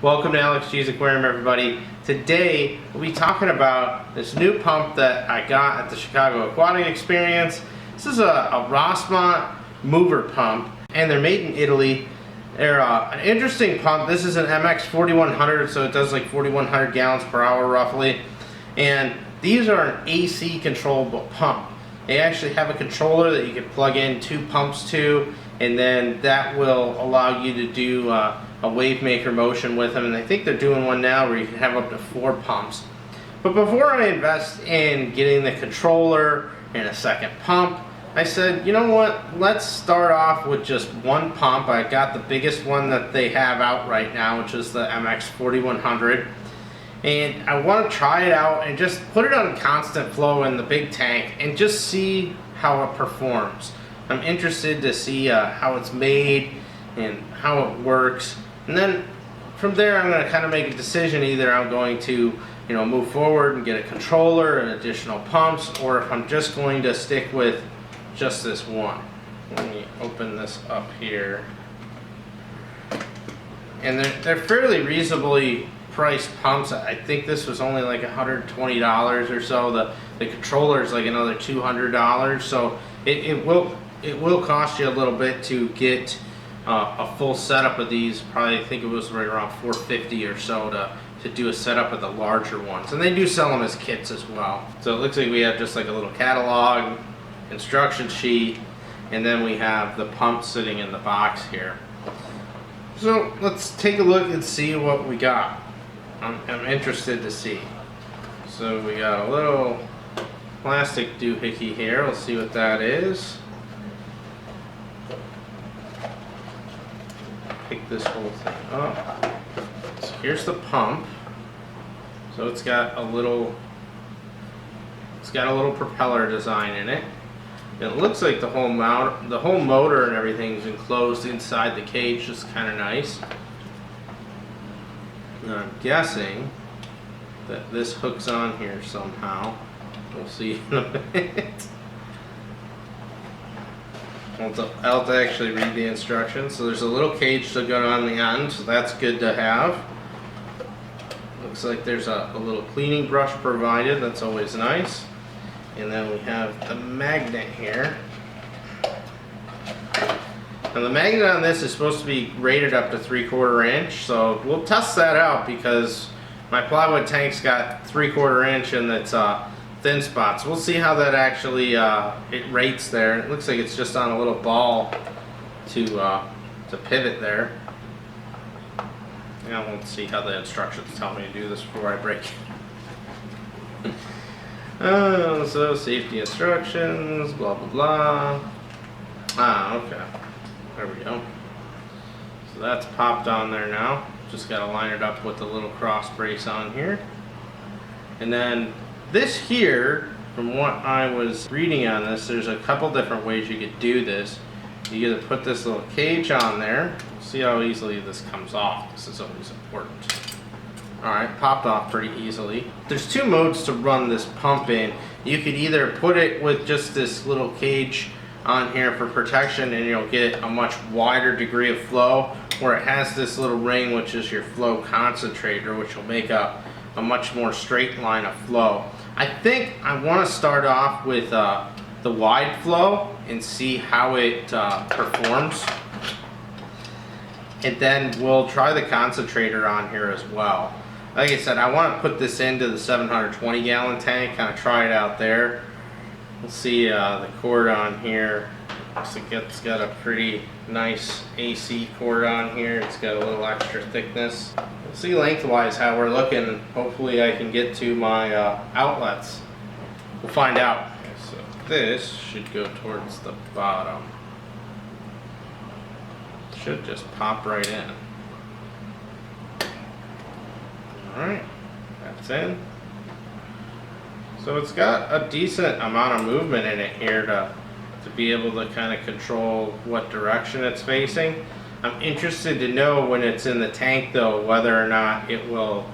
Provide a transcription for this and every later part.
Welcome to AlexGs Aquarium, everybody. Today we'll be talking about this new pump that I got at the Chicago Aquatic Experience. This is a Rossmont Mover pump, and they're made in Italy. They're an interesting pump. This is an MX4100, so it does like 4,100 gallons per hour roughly. And these are an AC controllable pump. They actually have a controller that you can plug in two pumps to, and then that will allow you to do a wave maker motion with them. And I think they're doing one now where you can have up to 4 pumps. But before I invest in getting the controller and a second pump, I said, you know what, let's start off with just one pump. I got the biggest one that they have out right now, which is the MX4100. And I want to try it out and just put it on constant flow in the big tank and just see how it performs. I'm interested to see how it's made and how it works. And then from there I'm going to kind of make a decision. Either I'm going to move forward and get a controller and additional pumps, or if I'm just going to stick with just this one. Let me open this up here. And they're fairly reasonably priced pumps. I think this was only like $120 or so. The controller is like another $200. So it will cost you a little bit to get a full setup of these. Probably I think it was right around $450 or so to do a setup of the larger ones. And they do sell them as kits as well. So it looks like we have just like a little catalog, instruction sheet, and then we have the pump sitting in the box here. So let's take a look and see what we got. I'm interested to see. So we got a little plastic doohickey here. Let's see what that is. Pick this whole thing up. So here's the pump. So it's got a little propeller design in it. It looks like the whole motor and everything is enclosed inside the cage. Just kind of nice. And I'm guessing that this hooks on here somehow. We'll see in a minute. I'll have to actually read the instructions. So there's a little cage to go on the end, so that's good to have. Looks like there's a little cleaning brush provided. That's always nice. And then we have the magnet here. And the magnet on this is supposed to be rated up to 3/4 inch, so we'll test that out because my plywood tank's got 3/4 inch and it's thin spots. We'll see how that actually it rates there. It looks like it's just on a little ball to pivot there. Now we'll see how the instructions tell me to do this before I break it. So safety instructions, blah blah blah. Okay. There we go. So that's popped on there now. Just got to line it up with the little cross brace on here. And then this here, from what I was reading on this, there's a couple different ways you could do this. You either put this little cage on there. See how easily this comes off. This is always important. Alright, popped off pretty easily. There's 2 modes to run this pump in. You could either put it with just this little cage on here for protection and you'll get a much wider degree of flow, or it has this little ring which is your flow concentrator, which will make a much more straight line of flow. I think I want to start off with the wide flow and see how it performs, and then we'll try the concentrator on here as well. Like I said, I want to put this into the 720 gallon tank, kind of try it out there. We'll see the cord on here. Looks like it's got a pretty nice AC cord on here. It's got a little extra thickness. We'll see lengthwise how we're looking. Hopefully I can get to my outlets. We'll find out. Okay, so this should go towards the bottom. Should just pop right in. Alright, that's in. So it's got a decent amount of movement in it here to be able to kind of control what direction it's facing. I'm interested to know when it's in the tank though, whether or not it'll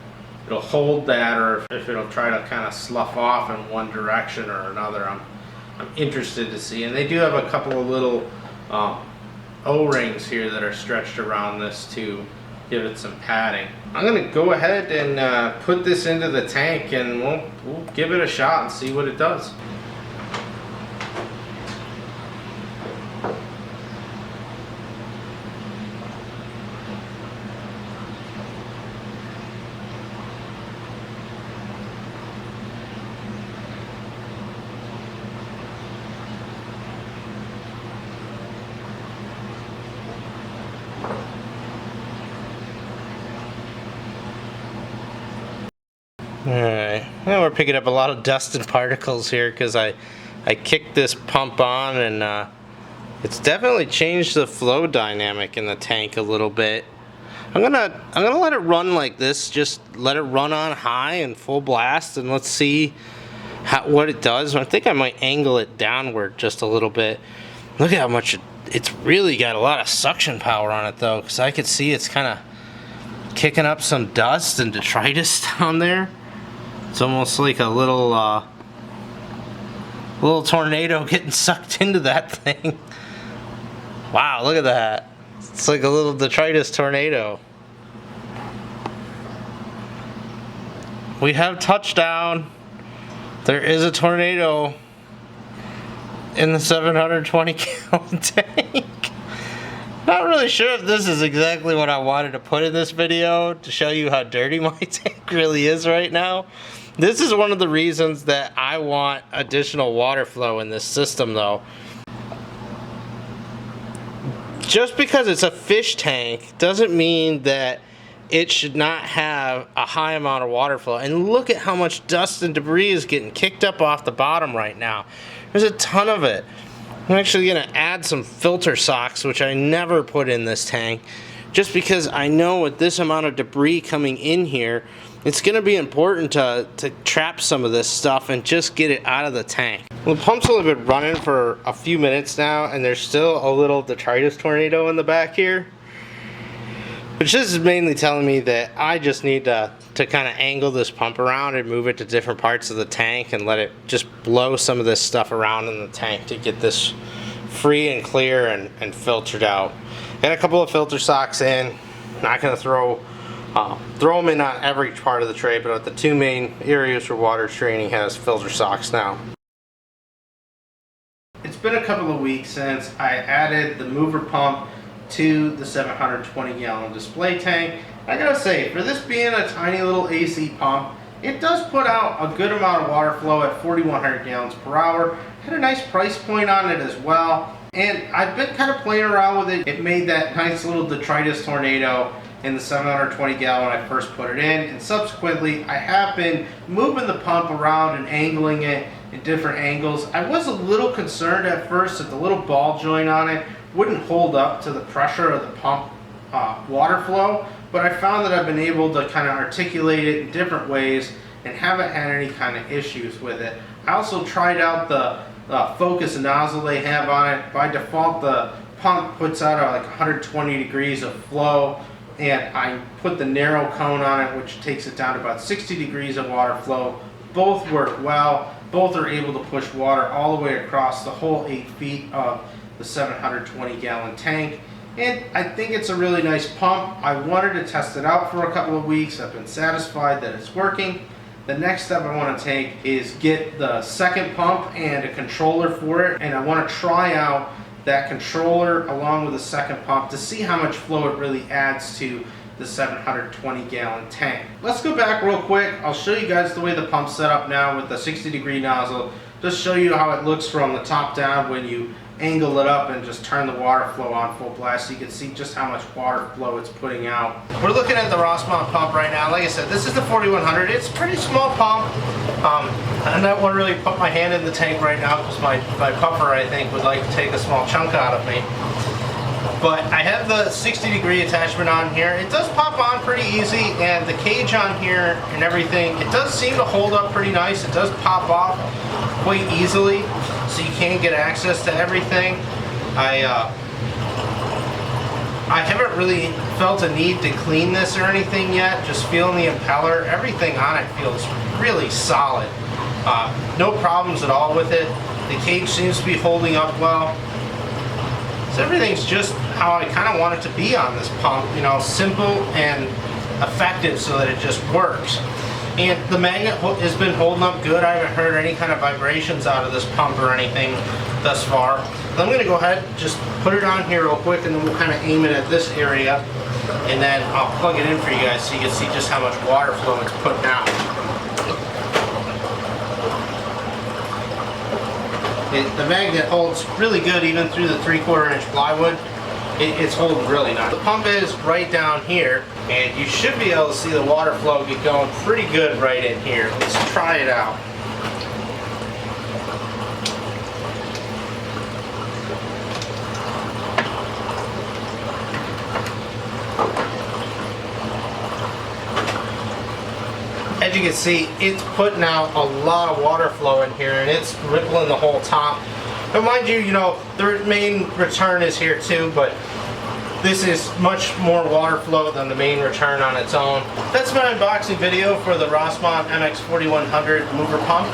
hold that, or if it'll try to kind of slough off in one direction or another. I'm interested to see. And they do have a couple of little O-rings here that are stretched around this too. give it some padding. I'm gonna go ahead and put this into the tank, and we'll give it a shot and see what it does. Alright, well, we're picking up a lot of dust and particles here because I kicked this pump on, and it's definitely changed the flow dynamic in the tank a little bit. I'm gonna let it run like this, just let it run on high and full blast, and let's see what it does. I think I might angle it downward just a little bit. Look at how much it's really got a lot of suction power on it though, because I could see it's kind of kicking up some dust and detritus down there. It's almost like a little tornado getting sucked into that thing. Wow, look at that. It's like a little detritus tornado. We have touchdown. There is a tornado in the 720 gallon tank. Not really sure if this is exactly what I wanted to put in this video to show you how dirty my tank really is right now. This is one of the reasons that I want additional water flow in this system though. Just because it's a fish tank doesn't mean that it should not have a high amount of water flow. And look at how much dust and debris is getting kicked up off the bottom right now. There's a ton of it. I'm actually going to add some filter socks, which I never put in this tank, just because I know with this amount of debris coming in here, it's going to be important to trap some of this stuff and just get it out of the tank. Well, the pump's only been running for a few minutes now, and there's still a little detritus tornado in the back here, which this is mainly telling me that I just need to kind of angle this pump around and move it to different parts of the tank and let it just blow some of this stuff around in the tank to get this free and clear and filtered out. Got a couple of filter socks in. Not going to throw them in on every part of the tray, but at the two main areas where water draining has filter socks now. It's been a couple of weeks since I added the mover pump to the 720 gallon display tank. I gotta say, for this being a tiny little AC pump, it does put out a good amount of water flow at 4,100 gallons per hour. Had a nice price point on it as well, and I've been kind of playing around with it. It made that nice little detritus tornado in the 720 gallon when I first put it in, and subsequently I have been moving the pump around and angling it in different angles. I was a little concerned at first that the little ball joint on it wouldn't hold up to the pressure of the pump water flow, but I found that I've been able to kind of articulate it in different ways and haven't had any kind of issues with it. I also tried out the focus nozzle they have on it. By default, the pump puts out like 120 degrees of flow, and I put the narrow cone on it, which takes it down to about 60 degrees of water flow. Both work well. Both are able to push water all the way across the whole 8 feet of the 720 gallon tank, and I think it's a really nice pump. I wanted to test it out for a couple of weeks. I've been satisfied that it's working. The next step I want to take is get the second pump and a controller for it, and I want to try out that controller along with the second pump to see how much flow it really adds to the 720 gallon tank. Let's go back real quick. I'll show you guys the way the pump's set up now with the 60 degree nozzle. Just show you how it looks from the top down when you angle it up and just turn the water flow on full blast so you can see just how much water flow it's putting out. We're looking at the Rossmont pump right now. Like I said, this is the 4100. It's a pretty small pump. I don't want to really put my hand in the tank right now because my pumper, I think, would like to take a small chunk out of me. But I have the 60 degree attachment on here. It does pop on pretty easy, and the cage on here and everything, it does seem to hold up pretty nice. It does pop off quite easily, so you can get access to everything. I haven't really felt a need to clean this or anything yet. Just feeling the impeller, everything on it feels really solid. No problems at all with it. The cage seems to be holding up well. So everything's just how I kind of want it to be on this pump, you know, simple and effective so that it just works. And the magnet has been holding up good. I haven't heard any kind of vibrations out of this pump or anything thus far. So I'm going to go ahead and just put it on here real quick, and then we'll kind of aim it at this area, and then I'll plug it in for you guys so you can see just how much water flow it's putting out. The magnet holds really good even through the 3/4 inch plywood. It's holding really nice. The pump is right down here, and you should be able to see the water flow get going pretty good right in here. Let's try it out. As you can see, it's putting out a lot of water flow in here, and it's rippling the whole top. But mind you, you know, the main return is here too, but this is much more water flow than the main return on its own. That's my unboxing video for the Rossmont MX4100 mover pump.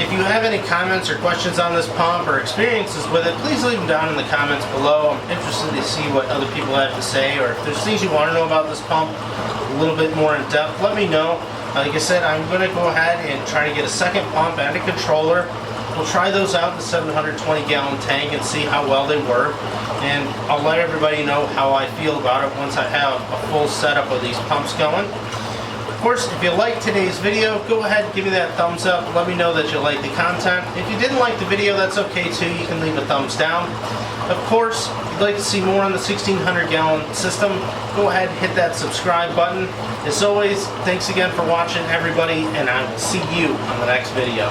If you have any comments or questions on this pump or experiences with it, please leave them down in the comments below. I'm interested to see what other people have to say, or if there's things you want to know about this pump a little bit more in depth, let me know. Like I said, I'm going to go ahead and try to get a second pump and a controller. We'll try those out in the 720 gallon tank and see how well they work. And I'll let everybody know how I feel about it once I have a full setup of these pumps going. Of course, if you liked today's video, go ahead and give me that thumbs up. Let me know that you like the content. If you didn't like the video, that's okay too. You can leave a thumbs down. Of course, if you'd like to see more on the 1600 gallon system, go ahead and hit that subscribe button. As always, thanks again for watching, everybody, and I will see you on the next video.